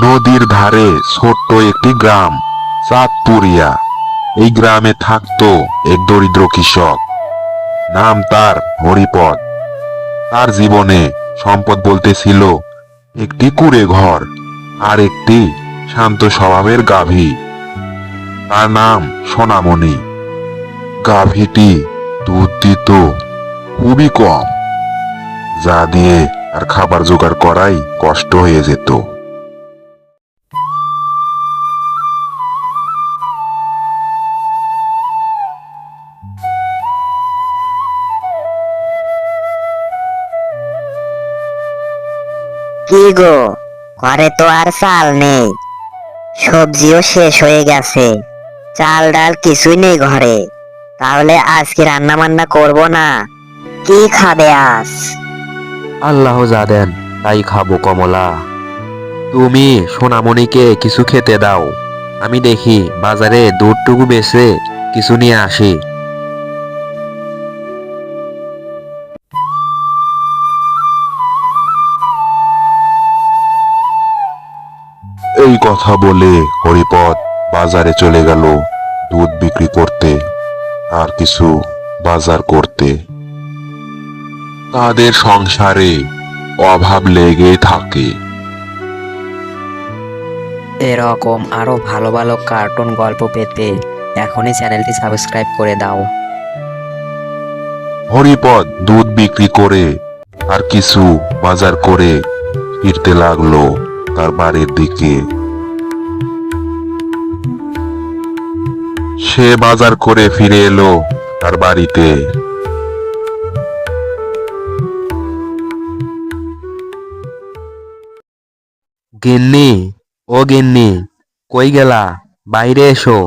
নদীর ধারে ছোট্ট একটি গ্রাম, চাঁদপুরিয়া। এই গ্রামে থাকতো এক দরিদ্র কৃষক। নাম তার হরিপদ। তার জীবনে সম্পদ বলতে ছিল একটি কুঁড়ে ঘর আর একটি শান্ত স্বভাবের গাভী। তার নাম সোনামণি। গাভীটি দুধ দিত খুবই কম, যা দিয়ে আর খাবার জোগাড় করাই কষ্ট হয়ে যেত। কি গো, ঘরে তো আর চাল নেই, সবজিও শেষ হয়ে গেছে, চাল ডাল কিছুই নেই ঘরে। তাহলে আজকে রান্না বান্না করবো না? কি খাবে আজ? আল্লাহ যা দেন তাই খাবো কমলা। তুমি সোনামণিকে কিছু খেতে দাও, আমি দেখি বাজারে দুধটুকু বেচে কিছু নিয়ে আসি। এই কথা বলে হরিপদ বাজারে চলে গেল দুধ বিক্রি করতে আর কিছু বাজার করতে। তাদের সংসারে অভাব লেগেই থাকে। এরকম আরো ভালো ভালো কার্টুন গল্প পেতে এখনই চ্যানেলটি সাবস্ক্রাইব করে দাও। হরিপদ দুধ বিক্রি করে আর কিছু বাজার করে ফিরতে লাগলো তার বাড়ির দিকে। সে বাজার করে ফিরে এলো তার বাড়িতে। গিন্নি, ও গিন্নি, কই গেলা? বাইরে এসো,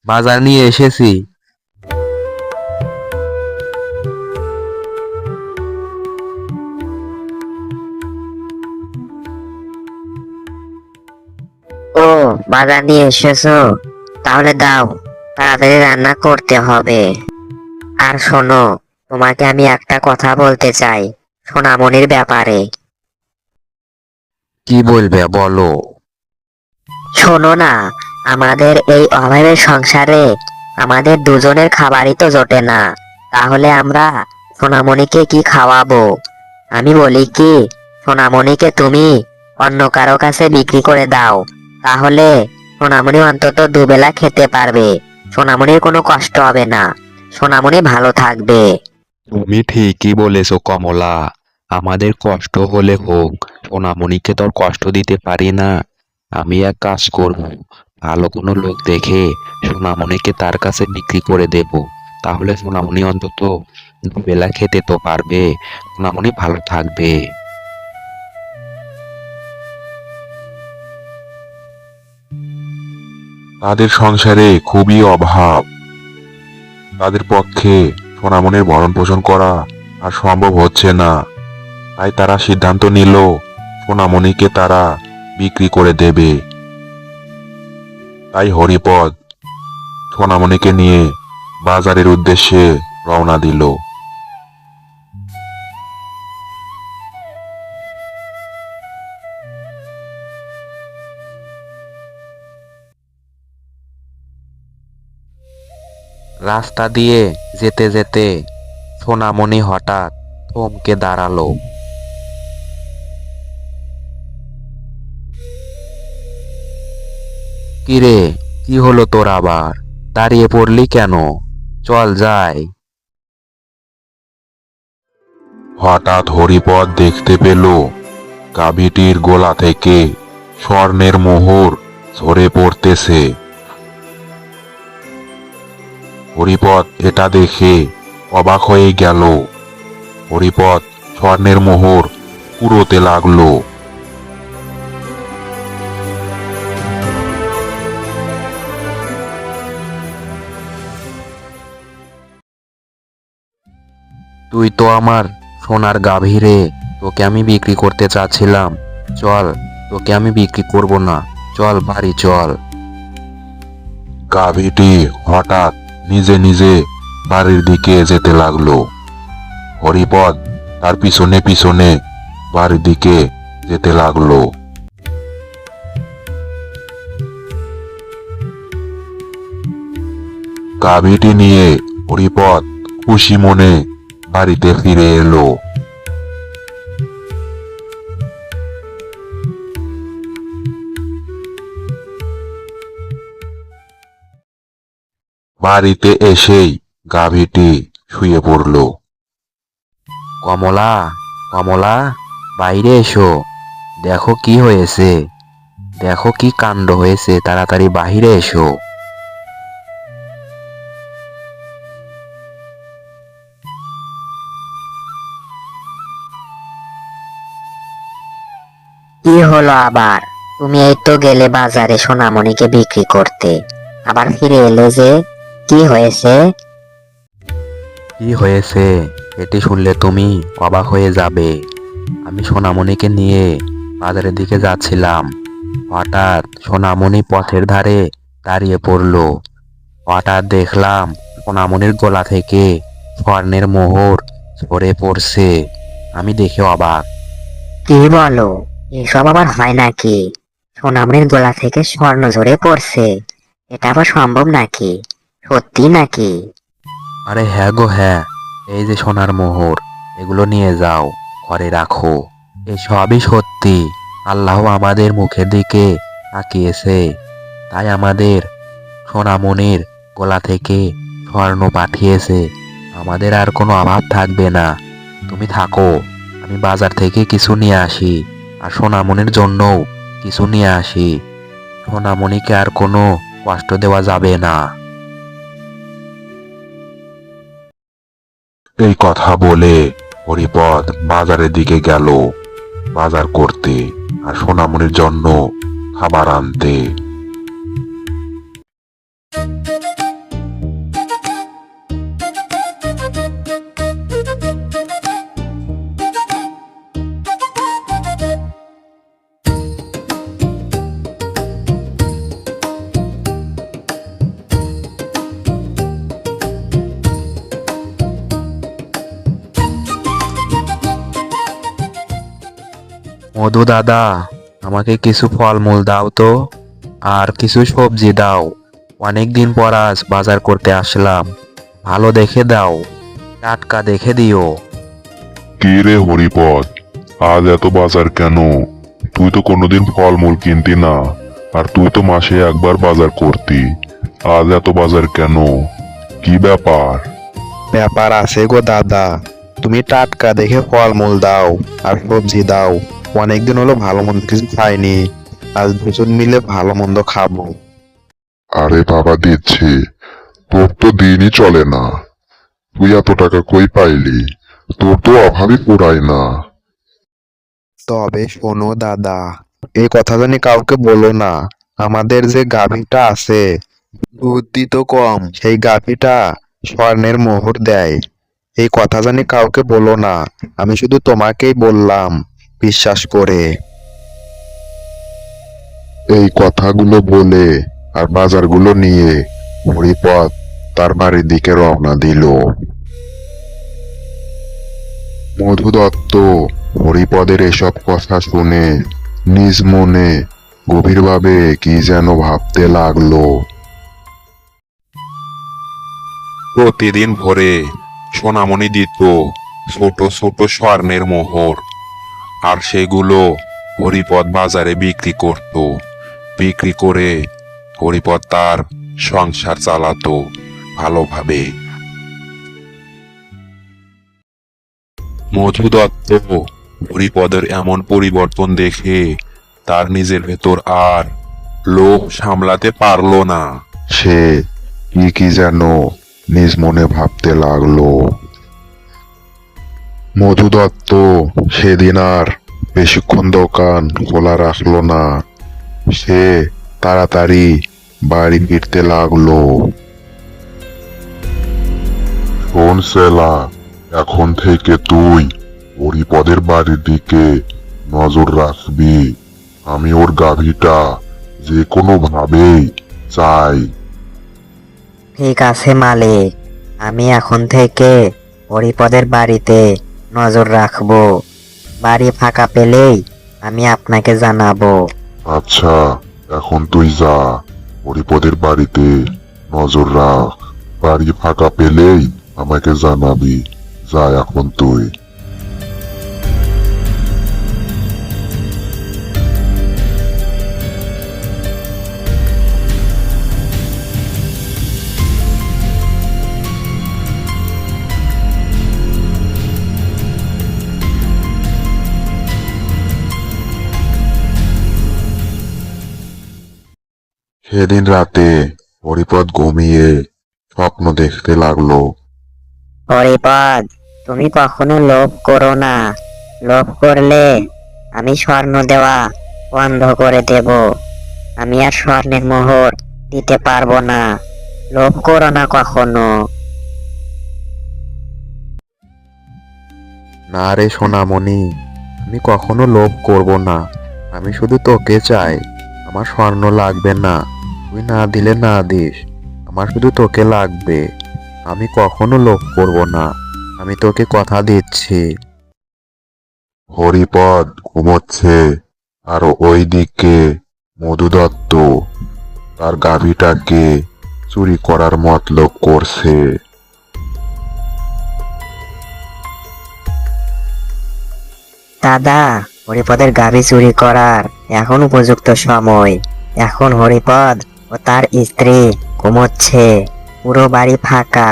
বাজার নিয়ে এসেছি। ও, বাজার নিয়ে এসেছো? তাহলে দাও, তাড়াতাড়ি রান্না করতে হবে। আর শোনো, তোমাকে আমি একটা কথা বলতে চাই সোনামণির ব্যাপারে। কি বলবে বলো। শোনো না, আমাদের এই অভাবের সংসারে আমাদের দুজনের খাবারই তো জোটে না, তাহলে আমরা সোনামণিকে কি খাওয়াবো? আমি বলি কি, সোনামণিকে তুমি অন্য কারো কাছে বিক্রি করে দাও, তাহলে সোনামণি অন্তত দুবেলা খেতে পারবে, সোনামণির কোনো কষ্ট হবে না, সোনামণি ভালো থাকবে। তুমি ঠিকই বলেছো কমলা, আমাদের কষ্ট হলে হোক, সোনামণিকে তো আর কষ্ট দিতে পারি না। আমি এক কাজ করব, ভালো কোনো লোক দেখে সোনামণিকে তার কাছে বিক্রি করে দেব, তাহলে সোনামণি অন্তত দুবেলা খেতে তো পারবে, সোনামণি ভালো থাকবে। তাদের সংসারে খুবই অভাব। তাদের পক্ষে সোনামণির ভরণ পোষণ করা আর সম্ভব হচ্ছে না। তাই তারা সিদ্ধান্ত নিল সোনামণিকে তারা বিক্রি করে দেবে। তাই হরিপদ সোনামণিকে নিয়ে বাজারের উদ্দেশ্যে রওনা দিল। রাস্তা দিয়ে যেতে যেতে সোনামণি হঠাৎ থমকে দাঁড়ালো। কিরে, কি হলো তোর আবার? দাঁড়িয়ে পড়লি কেন? চল যাই। হঠাৎ হরিপদ দেখতে পেল গাভীটির গোলা থেকে স্বর্ণের মোহর ঝরে পড়তেছে। হরিপদ এটা দেখে অবাক হয়ে গেল। হরিপদ স্বর্ণের মোহর কুড়োতে লাগলো। তুই তো আমার সোনার গাভী রে, তোকে আমি বিক্রি করতে চাচ্ছিলাম। চল, তোকে আমি বিক্রি করব না, চল বাড়ি চল। গাভীটি হঠাৎ নিজে নিজে বাড়ির দিকে যেতে লাগলো। হরিপদ তার পিছনে পিছনে বাড়ির দিকে যেতে লাগলো। গাভীটি নিয়ে হরিপদ খুশি মনে বাড়িতে ফিরে এলো। বাড়িতে এসেই গাভীটি শুয়ে পড়ল। কমলা, কমলা, বাইরে এসো। দেখো কি হয়েছে, দেখো কি কাণ্ড হয়েছে, তাড়াতাড়ি বাইরে এসো। কি হলো আবার? তুমি এই তো গেলে বাজারে সোনামণিকে বিক্রি করতে, আবার ফিরে এলে যে? কি হয়েছে? কি হয়েছে এটি শুনলে তুমি অবাক হয়ে যাবে। আমি সোনামণিকে নিয়ে বাজারের দিকে যাচ্ছিলাম, হঠাৎ সোনামণি পথের ধারে দাঁড়িয়ে পড়লো। হঠাৎ দেখলাম সোনামণির গলা থেকে স্বর্ণের মোহর ঝরে পড়ছে। আমি দেখে অবাক। কি বলো? এসব আবার হয় নাকি? সোনামণির গলা থেকে স্বর্ণ ঝরে পড়ছে? এটা আবার সম্ভব নাকি? সত্যি নাকি? আরে হ্যাঁ গো হ্যাঁ, এই যে সোনার মোহর, এগুলো নিয়ে যাও, ঘরে রাখো। এসবই সত্যি। আল্লাহ আমাদের মুখের দিকে তাকিয়েছে, তাই আমাদের সোনামণির গলা থেকে স্বর্ণ পাঠিয়েছে। আমাদের আর কোনো অভাব থাকবে না। তুমি থাকো, আমি বাজার থেকে কিছু নিয়ে আসি, আর সোনামণির জন্যও কিছু নিয়ে আসি। সোনামণিকে আর কোনো কষ্ট দেওয়া যাবে না। এই কথা বলে হরিপদ বাজারের দিকে গেল বাজার করতে আর সোনামণির জন্য খাবার আনতে। মধু দাদা, আমাকে কিছু ফলমূল দাও তো, আর কিছু সবজি দাও। অনেক দিন পর আজ বাজার করতে আসলাম, ভালো দেখে দাও, টাটকা দেখে দিও। কি রে হরিপদ, আজ এত বাজার কেন? তুই তো কোনোদিন ফলমূল কিনতি না, আর তুই তো মাসে একবার বাজার করতি। আজ এত বাজার কেন? কি ব্যাপার? ব্যাপার আছে গো দাদা, তুমি টাটকা দেখে ফলমূল দাও আর সবজি দাও। অনেকদিন হলো ভালো মন্দ কিছু খাইনি, আজ দুজন মিলে ভালো মন্দ খাবো। আরে বাবা, দিচ্ছি। তোর তো দিনই চলে না, তুই এত টাকা কই পাইলি? তোর তো অভাবই পোড়ায় না। তবে শোনো দাদা, এই কথা জানি কাউকে বলো না। আমাদের যে গাভীটা আছে, দুধ তো কম, সেই গাভীটা স্বর্ণের মোহর দেয়। এই কথা জানি কাউকে বলো না, আমি শুধু তোমাকেই বললাম, বিশ্বাস করে। এই কথাগুলো বলে আর বাজারগুলো নিয়ে হরিপদ তার বাড়ির দিকে রওনা দিল। মধু দত্ত হরিপদের এসব কথা শুনে নিজ মনে গভীরভাবে কি যেন ভাবতে লাগলো। প্রতিদিন ভোরে সোনামণি দিত ছোট ছোট স্বর্ণের মোহর, আর সেগুলো হরিপদ বাজারে বিক্রি করত। বিক্রি করে হরিপদ তার সংসার চালাতো ভালোভাবে। মধু দত্ত হরিপদের এমন পরিবর্তন দেখে তার নিজের ভেতর আর লোভ সামলাতে পারলো না। সে কি কি যেন নিজ মনে ভাবতে লাগলো। মধু দত্ত সেদিন আর বেশিক্ষণ দোকান খোলা রাখলো না। সে তাড়াতাড়ি বাড়ি ফিরতে লাগলো। শোন সেলা, এখন থেকে তুই হরিপদের বাড়ির দিকে নজর রাখবি। আমি ওর গাভীটা যে কোনো ভাবেই চাই। ঠিক আছে মালিক, আমি এখন থেকে হরিপদের বাড়িতে নজর রাখবো। বাড়ি ফাঁকা পেলেই আমি আপনাকে জানাবো। আচ্ছা, এখন তুই যা, হরিপদের বাড়িতে নজর রাখ। বাড়ি ফাঁকা পেলেই আমাকে জানাবি। যা এখন তুই। সেদিন রাতে হরিপদ ঘুমিয়ে স্বপ্ন দেখতে লাগলো। হরিপদ, তুমি কখনো লোভ করো না। লোভ করলে আমি স্বর্ণ দেওয়া বন্ধ করে দেব। আমি আর স্বর্ণের মোহর দিতে পারবো না। লোভ করো না কখনো। না রে সোনামণি, আমি কখনো লোভ করব না। আমি শুধু তোকে চাই। আমার স্বর্ণ লাগবে না, তুই না দিলে না দিস, আমার শুধু তোকে লাগবে। আমি কখনো লোভ করব না, আমি তোকে কথা দিচ্ছি। হরিপদ ঘুমোচ্ছে, আর ওইদিকে মধু দত্ত তার গাভীটাকে চুরি করার মতলব করছে। দাদা, হরিপদের গাভী চুরি করার এখন উপযুক্ত সময়। এখন হরিপদ ও তার স্ত্রী ঘুমোচ্ছে, পুরো বাড়ি ফাঁকা।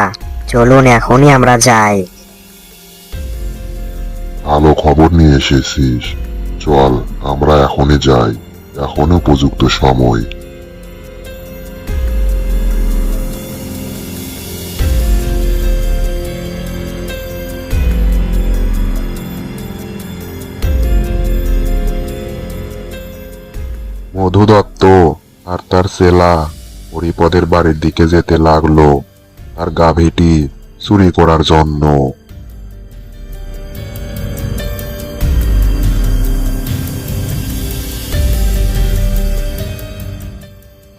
চলুন এখনই আমরা যাই। ভালো খবর নিয়ে এসেছিস। চল, আমরা এখনই যাই। এখন উপযুক্ত সময়। মধু দত্ত আর তার চেলা হরিপদের বাড়ির দিকে যেতে লাগলো তার গাভীটি চুরি করার জন্য।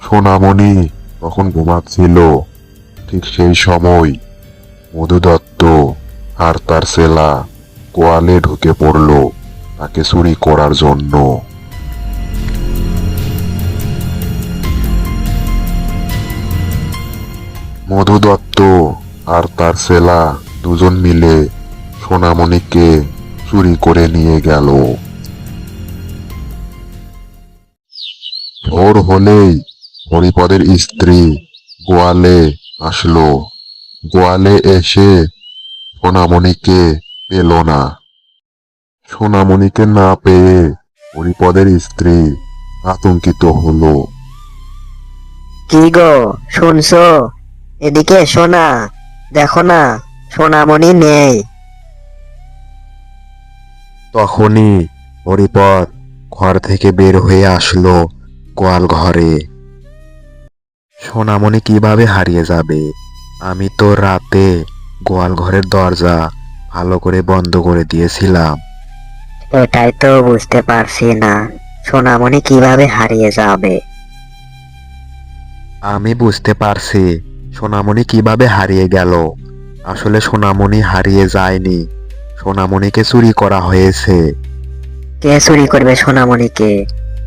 সোনামণি তখন ঘুমাচ্ছিল। ঠিক সেই সময় মধু দত্ত আর তার চেলা গোয়ালে ঢুকে পড়ল তাকে চুরি করার জন্য। মধু দত্ত আর তার চেলা দুজন মিলে সোনামণিকে চুরি করে নিয়ে গেল। ভোর হলেই হরিপদের স্ত্রী গোয়ালে আসলো। গোয়ালে এসে সোনামণিকে পেল না। সোনামণিকে না পেয়ে হরিপদের স্ত্রী আতঙ্কিত হলো। কি গো, শুনছো? এদিকে এসো না। দেখো না, সোনামণি নেই। তখনই হরিপদ ঘর থেকে বের হয়ে আসলো গোয়াল ঘরে। সোনামণি কিভাবে হারিয়ে যাবে? আমি তো রাতে গোয়াল ঘরের দরজা ভালো করে বন্ধ করে দিয়েছিলাম। এটাই তো বুঝতে পারছি না, সোনামণি কিভাবে হারিয়ে যাবে। আমি বুঝতে পারছি সোনামণি কিভাবে হারিয়ে গেল। আসলে সোনামণি হারিয়ে যায়নি, সোনামণিকে চুরি করা হয়েছে। কে চুরি করবে সোনামণিকে?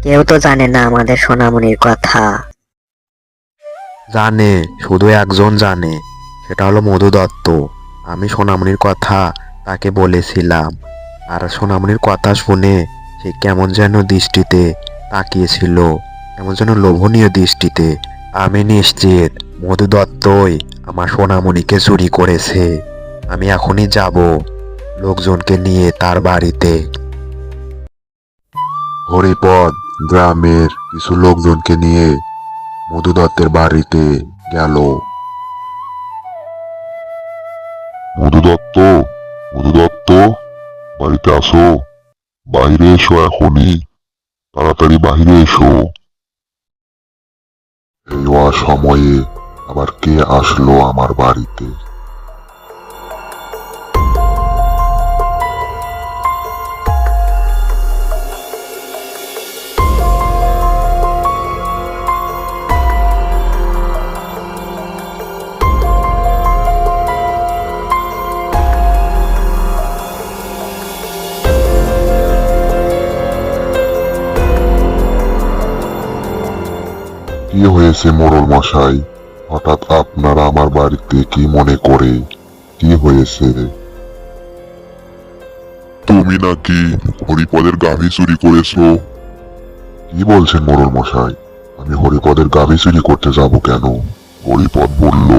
কেউ তো জানে না আমাদের সোনামণির কথা। জানে, শুধু একজন জানে, সেটা হলো মধু দত্ত। আমি সোনামণির কথা তাকে বলেছিলাম, আর সোনামণির কথা শুনে সে কেমন যেন দৃষ্টিতে তাকিয়েছিল, কেমন যেন লোভনীয় দৃষ্টিতে। আমি নিশ্চিত মধু দত্তই আমার সোনামণিকে চুরি করেছে। আমি এখনই যাব লোকজনকে নিয়ে তার বাড়িতে। হরিপদ গ্রামের কিছু লোকজনকে নিয়ে মধু দত্তের বাড়িতে গেল। মধু দত্ত, মধু দত্ত, বাড়িতে আসো। বাইরে এসো এখনই। তাড়াতাড়ি বাইরে এসো। এই অসময়ে আবার কে আসলো আমার বাড়িতে? কি হয়েছে মোড়ল মশাই? হঠাৎ আপনারা আমার বাড়িতে কি মনে করে? কি হয়েছে? তুমি নাকি হরিপদের গাভী চুরি করেছো? কি বলছেন মোড়ল মশাই? আমি হরিপদের গাভী চুরি করতে যাব কেন? হরিপদ বলল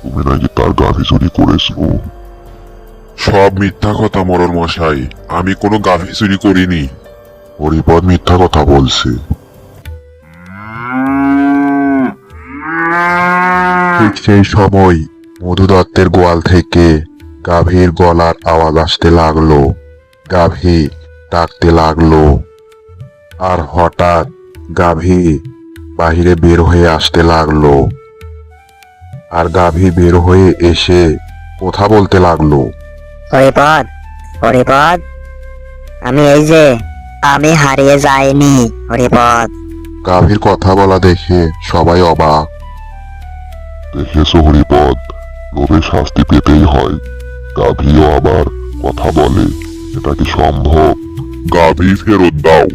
তুমি নাকি তার গাভী চুরি করেছো। সব মিথ্যা কথা মোড়ল মশাই, আমি কোনো গাভী চুরি করিনি। হরিপদ মিথ্যা কথা বলছে। ঠিক সেই সময় মধু দত্তের গোয়াল থেকে গাভীর গলার আওয়াজ আসতে লাগলো। গাভী ডাকতে লাগলো। আর হঠাৎ গাভী বাহিরে বের হয়ে আসতে লাগলো। আর গাভী বের হয়ে এসে কথা বলতে লাগলো। হরিপদ, হরিপদ, আমি হারিয়ে যাইনি হরিপদ। গাভীর কথা বলা দেখে সবাই অবাক। দেখেছো হরিপদ, লোভে শাস্তি পেতেই হয়। গাভীও আবার কথা বলে, এটা কি সম্ভব? গাভী ফেরত দাও।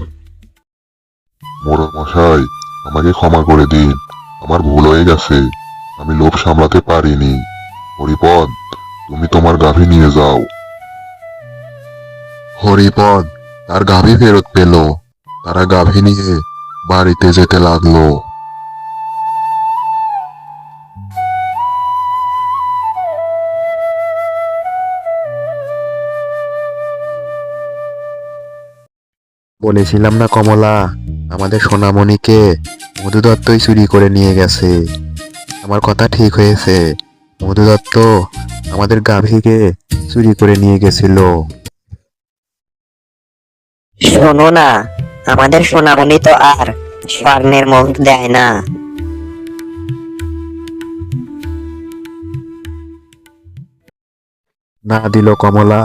মোড়ল মশাই, আমাকে ক্ষমা করে দিন, আমার ভুল হয়ে গেছে, আমি লোভ সামলাতে পারিনি। হরিপদ, তুমি তোমার গাভী নিয়ে যাও। হরিপদ তার গাভী ফেরত পেল। তারা গাভী নিয়ে বাড়িতে যেতে লাগলো। বলেছিলাম না কমলা, আমাদের সোনামণিকে মধু দত্তই চুরি করে নিয়ে গেছে। আমার কথা ঠিক হয়েছে। মধু দত্ত আমাদের গাভীকে চুরি করে নিয়ে গেছিল। শোনো না, আমাদের সোনামণি তো আর স্বর্ণের মোহর দেয় না। না দিল কমলা,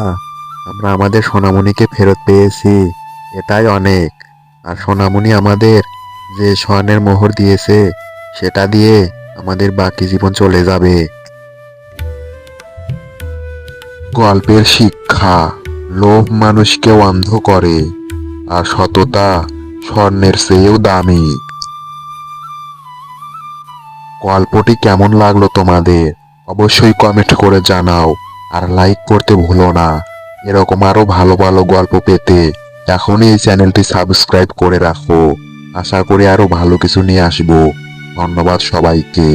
আমরা আমাদের সোনামণিকে ফেরত পেয়েছি, এটাই অনেক। আর সোনামণি আমাদের যে স্বর্ণের মোহর দিয়েছে সেটা দিয়ে আমাদের বাকি জীবন চলে যাবে। গল্পের শিক্ষা: লোভ মানুষকে অন্ধ করে, আর সততা স্বর্ণের চেয়েও দামি। গল্পটি কেমন লাগলো তোমাদের অবশ্যই কমেন্ট করে জানাও। আর লাইক করতে ভুলো না। এরকম আরো ভালো ভালো গল্প পেতে এখনই এই চ্যানেলটি সাবস্ক্রাইব করে রাখো। আশা করি আরো ভালো কিছু নিয়ে আসবো। ধন্যবাদ সবাইকে।